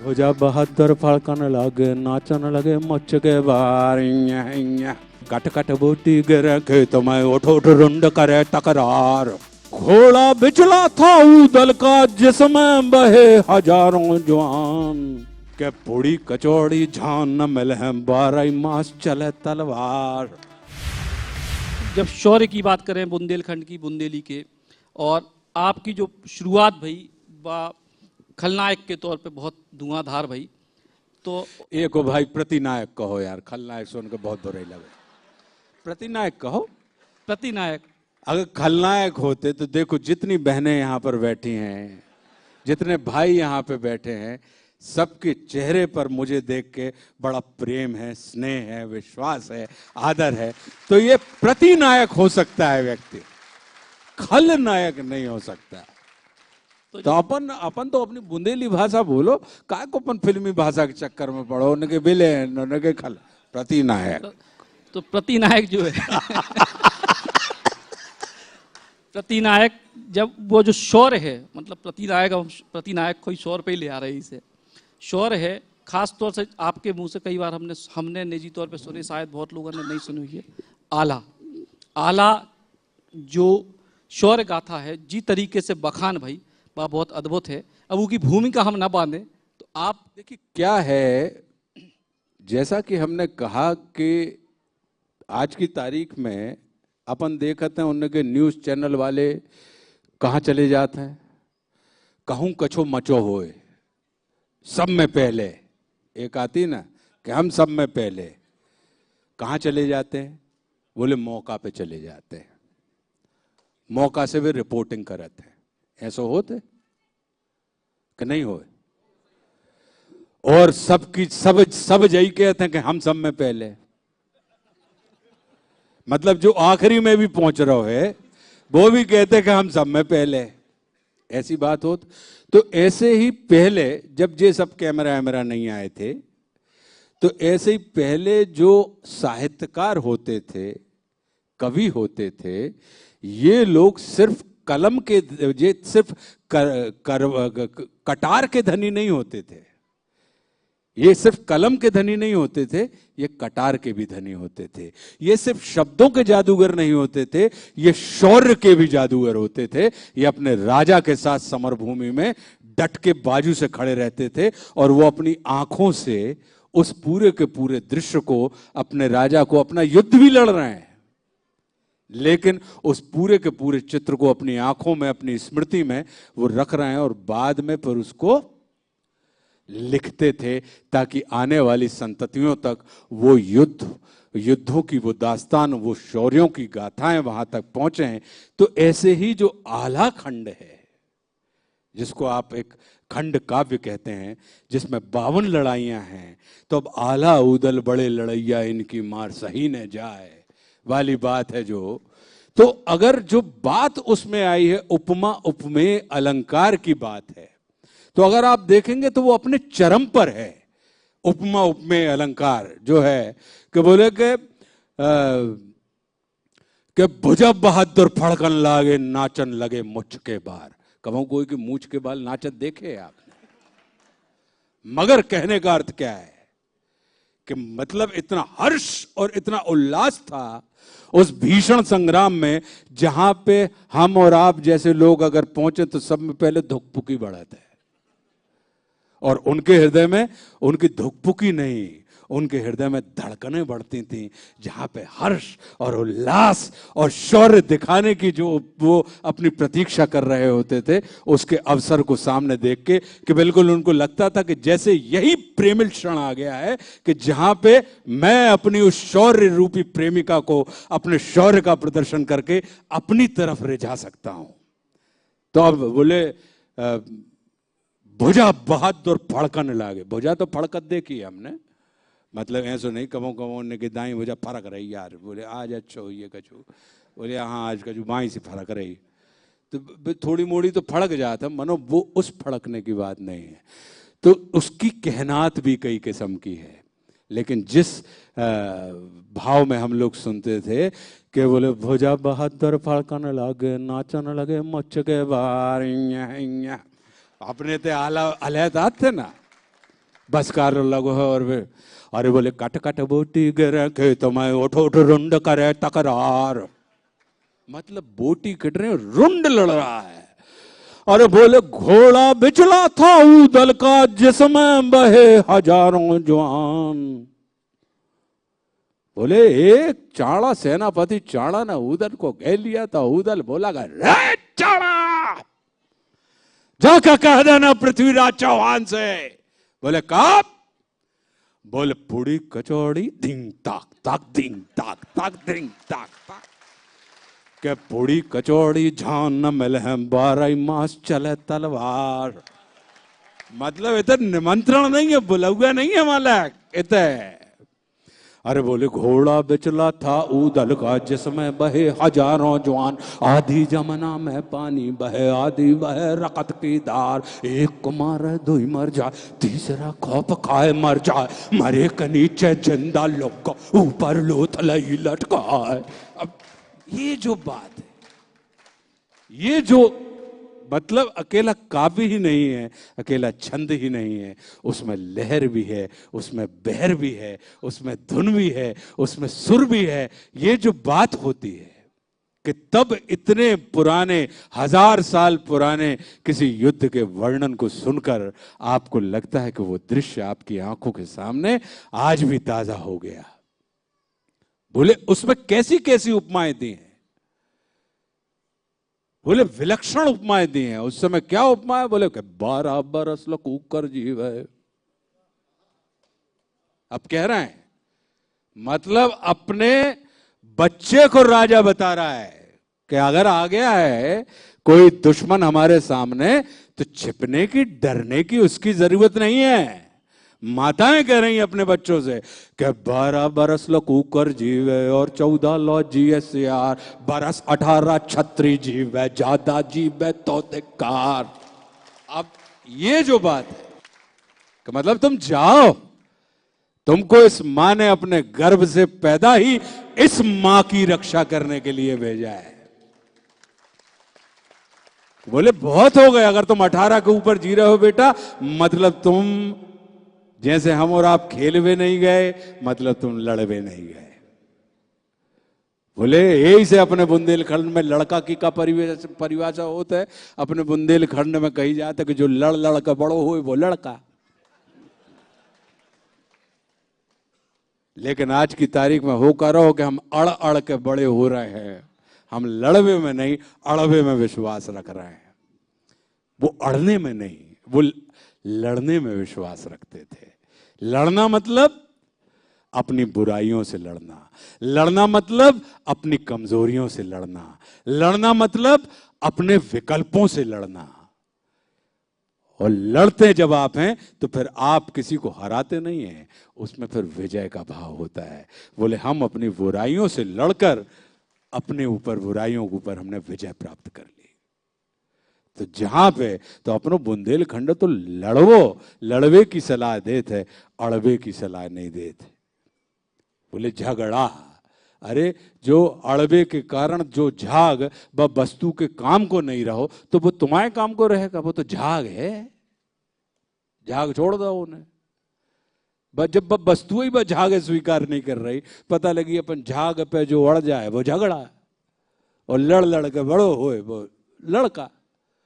भुजा बहादुर फड़कन लगे नाचन लगे मुझ के बार कट कट बूटी गिरे खेत में उठ उठ रुंड करे तकरार। घोड़ा बिचला था ऊदल का जिसमें बहे हजारों जवान के पूरी कचौड़ी झान न मिले हैं 12 मास चले तलवार। जब शौर्य की बात करें बुंदेलखंड की बुंदेली के, और आपकी जो शुरुआत भई खलनायक के तौर पे बहुत धुआंधार भई, तो एक भाई प्रतिनायक कहो यार, खलनायक सुन के बहुत बुरे लगे। प्रतिनायक कहो। प्रतिनायक अगर खलनायक होते तो देखो जितनी बहनें यहाँ पर बैठी हैं, जितने भाई यहाँ पे बैठे हैं, सबके चेहरे पर मुझे देख के बड़ा प्रेम है, स्नेह है, विश्वास है, आदर है। तो ये प्रतिनायक हो सकता है व्यक्ति, खलनायक नहीं हो सकता। तो अपन तो अपनी बुंदेली भाषा बोलो, काय को अपन फिल्मी भाषा के चक्कर में पड़ो, उनके बिले उनके खल प्रतिनायक। तो प्रतिनायक जो है प्रतिनायक जब वो जो शौर्य है, मतलब प्रतिनायक कोई शौर्य पे ही ले आ रही है, शौर्य है। खास तौर से आपके मुंह से कई बार हमने निजी तौर पे सुने, शायद बहुत लोगों ने नहीं सुनी हुई है, आला जो शौर्य गाथा है, जी तरीके से बखान भाई वह बहुत अद्भुत है। अब उसकी भूमिका हम ना बांधे तो आप देखिए क्या है, जैसा कि हमने कहा कि आज की तारीख में अपन देखते हैं उनके न्यूज़ चैनल वाले कहाँ चले जाते हैं, कहूँ कछो मचो होए, सब में पहले एक आती ना कि हम सब में पहले। कहाँ चले जाते हैं? बोले मौका पे चले जाते हैं, मौका से वे रिपोर्टिंग करते हैं। ऐसा होते कि नहीं होए? और सब यही कहते हैं कि हम सब में पहले, मतलब जो आखिरी में भी पहुंच रहे है वो भी कहते हैं कि हम सब में पहले। ऐसी बात हो तो ऐसे ही पहले जब ये सब कैमरा वैमरा नहीं आए थे, तो ऐसे ही पहले जो साहित्यकार होते थे, कवि होते थे, ये लोग सिर्फ कलम के, ये सिर्फ कटार के धनी नहीं होते थे, ये सिर्फ कलम के धनी नहीं होते थे, ये कटार के भी धनी होते थे। ये सिर्फ शब्दों के जादूगर नहीं होते थे, ये शौर्य के भी जादूगर होते थे। ये अपने राजा के साथ समर भूमि में डट के बाजू से खड़े रहते थे, और वो अपनी आंखों से उस पूरे के पूरे दृश्य को, अपने राजा को, अपना युद्ध भी लड़ रहे हैं, लेकिन उस पूरे के पूरे चित्र को अपनी आंखों में, अपनी स्मृति में वो रख रहे हैं, और बाद में फिर उसको लिखते थे ताकि आने वाली संततियों तक वो युद्धों की वो दास्तान, वो शौर्यों की गाथाएं वहां तक पहुंचे हैं। तो ऐसे ही जो आला खंड है, जिसको आप एक खंड काव्य कहते हैं, जिसमें 52 लड़ाइयां हैं, तो अब आला उदल बड़े लड़ैया इनकी मार सही न जाए वाली बात है जो। तो अगर जो बात उसमें आई है उपमा उपमेय अलंकार की बात है, तो अगर आप देखेंगे तो वो अपने चरम पर है। उपमा उपमेय अलंकार जो है कि बोले कि भुजा बहादुर फड़कन लागे नाचन लगे मुझ के बार। कहूं कोई कि मूछ के बाल नाचत देखे आपने? मगर कहने का अर्थ क्या है कि मतलब इतना हर्ष और इतना उल्लास था उस भीषण संग्राम में, जहां पे हम और आप जैसे लोग अगर पहुंचे तो सब में पहले धुकपुकी बढ़त है, और उनके हृदय में उनकी धुकपुकी नहीं, उनके हृदय में धड़कनें बढ़ती थीं, जहां पे हर्ष और उल्लास और शौर्य दिखाने की जो वो अपनी प्रतीक्षा कर रहे होते थे, उसके अवसर को सामने देख के कि बिल्कुल उनको लगता था कि जैसे यही प्रेमिल क्षण आ गया है कि जहां पे मैं अपनी उस शौर्य रूपी प्रेमिका को अपने शौर्य का प्रदर्शन करके अपनी तरफ रिझा सकता हूं। तो अब बोले भुजा बहादुर फड़कन लागे। भुजा तो फड़कत देखी हमने, मतलब ऐसा नहीं कमो ने कि दाई भुजा फरक रही यार, बोले आज अच्छो ये कछू, बोले हाँ आज कछू बाई से फरक रही, तो थोड़ी मोड़ी तो फड़क जाता, मनो वो उस फड़कने की बात नहीं है। तो उसकी कहनात भी कई किस्म की है, लेकिन जिस भाव में हम लोग सुनते थे कि बोले भुजा बहादुर फड़कन लगे नाचन लगे मुझ के बार, अपने ते आला अलहदात थे ना, बस कर लगो है और वे अरे बोले कट कट बोटी गिरे खेत में उठो उठो रुंड करे तकरार। मतलब बोटी कट रहे रुंड लड़ रहा है। अरे बोले घोड़ा बिचला था ऊदल का जिसमें बहे हजारों जवान। बोले एक चाड़ा सेनापति चाड़ा ने ऊदल को घेर लिया था। ऊदल बोला रे चाड़ा जाकर कह देना पृथ्वीराज चौहान से। बोले कब? बोले पूरी कचौड़ी दिंग ताक ताक दिंग ताक ताक दिंग ताक ताक के पूरी कचौड़ी झान न मिले हैं 12 मास चले तलवार। मतलब इधर निमंत्रण नहीं है, बुलाऊगा नहीं है मालक इधर। अरे बोले घोड़ा बिचला था ऊदल का जिसमें बहे हजारों जवान। आधी जमना में पानी बहे आधी बहे रकत की धार। एक को मारे दो ही मर जाए तीसरा खौफ खाए मर जाए। मरे के नीचे जिंदा लोग को ऊपर लोथलई लटका है। अब ये जो बात है, ये जो मतलब अकेला काव्य ही नहीं है, अकेला छंद ही नहीं है, उसमें लहर भी है, उसमें बहर भी है, उसमें धुन भी है, उसमें सुर भी है। ये जो बात होती है कि तब इतने पुराने 1000 साल पुराने किसी युद्ध के वर्णन को सुनकर आपको लगता है कि वो दृश्य आपकी आंखों के सामने आज भी ताजा हो गया। बोले उसमें कैसी कैसी उपमाएं दी हैं। बोले विलक्षण उपमाएं दी हैं। उस समय क्या उपमाएं? बोले कि 12 बरस लकूकर जीव है। अब कह रहे हैं मतलब अपने बच्चे को राजा बता रहा है कि अगर आ गया है कोई दुश्मन हमारे सामने तो छिपने की डरने की उसकी जरूरत नहीं है। माताएं कह रही हैं अपने बच्चों से कि 12 बरस लकूकर जीवे और 14 लौ जीए सियार। बरस 18 छत्री जीवे ज्यादा जीवे तो धिक्कार। अब ये जो बात है कि मतलब तुम जाओ, तुमको इस माँ ने अपने गर्भ से पैदा ही इस माँ की रक्षा करने के लिए भेजा है। बोले बहुत हो गए, अगर तुम 18 के ऊपर जी रहे हो बेटा मतलब तुम जैसे हम और आप खेलवे नहीं गए, मतलब तुम लड़वे नहीं गए। बोले यही से अपने बुंदेलखंड में लड़का की का परिभाषा होता है। अपने बुंदेलखंड में कही जाता है कि जो लड़ लड़ के बड़ो हो वो लड़का। लेकिन आज की तारीख में हो कर रहो कि हम अड़ अड़ के बड़े हो रहे हैं। हम लड़वे में नहीं अड़वे में विश्वास रख रहे हैं। वो अड़ने में नहीं, वो लड़ने में विश्वास रखते थे। लड़ना मतलब अपनी बुराइयों से लड़ना, लड़ना मतलब अपनी कमजोरियों से लड़ना, लड़ना मतलब अपने विकल्पों से लड़ना। और लड़ते जब आप हैं तो फिर आप किसी को हराते नहीं हैं, उसमें फिर विजय का भाव होता है। बोले हम अपनी बुराइयों से लड़कर अपने ऊपर बुराइयों के ऊपर हमने विजय प्राप्त कर ली। तो जहां पे तो अपनो बुंदेलखंड तो लड़वो, लड़वे की सलाह देते, अड़वे की सलाह नहीं देते। बोले झगड़ा, अरे जो अड़वे के कारण जो झाग व वस्तु के काम को नहीं रहो तो वो तुम्हारे काम को रहेगा। वो तो झाग है, झाग छोड़ दो उन्हें। जब वस्तु ही वह झाग स्वीकार नहीं कर रही, पता लगी अपन झाग पे जो अड़ जाए वो झगड़ा, और लड़ लड़ के बड़ो होए वो लड़का।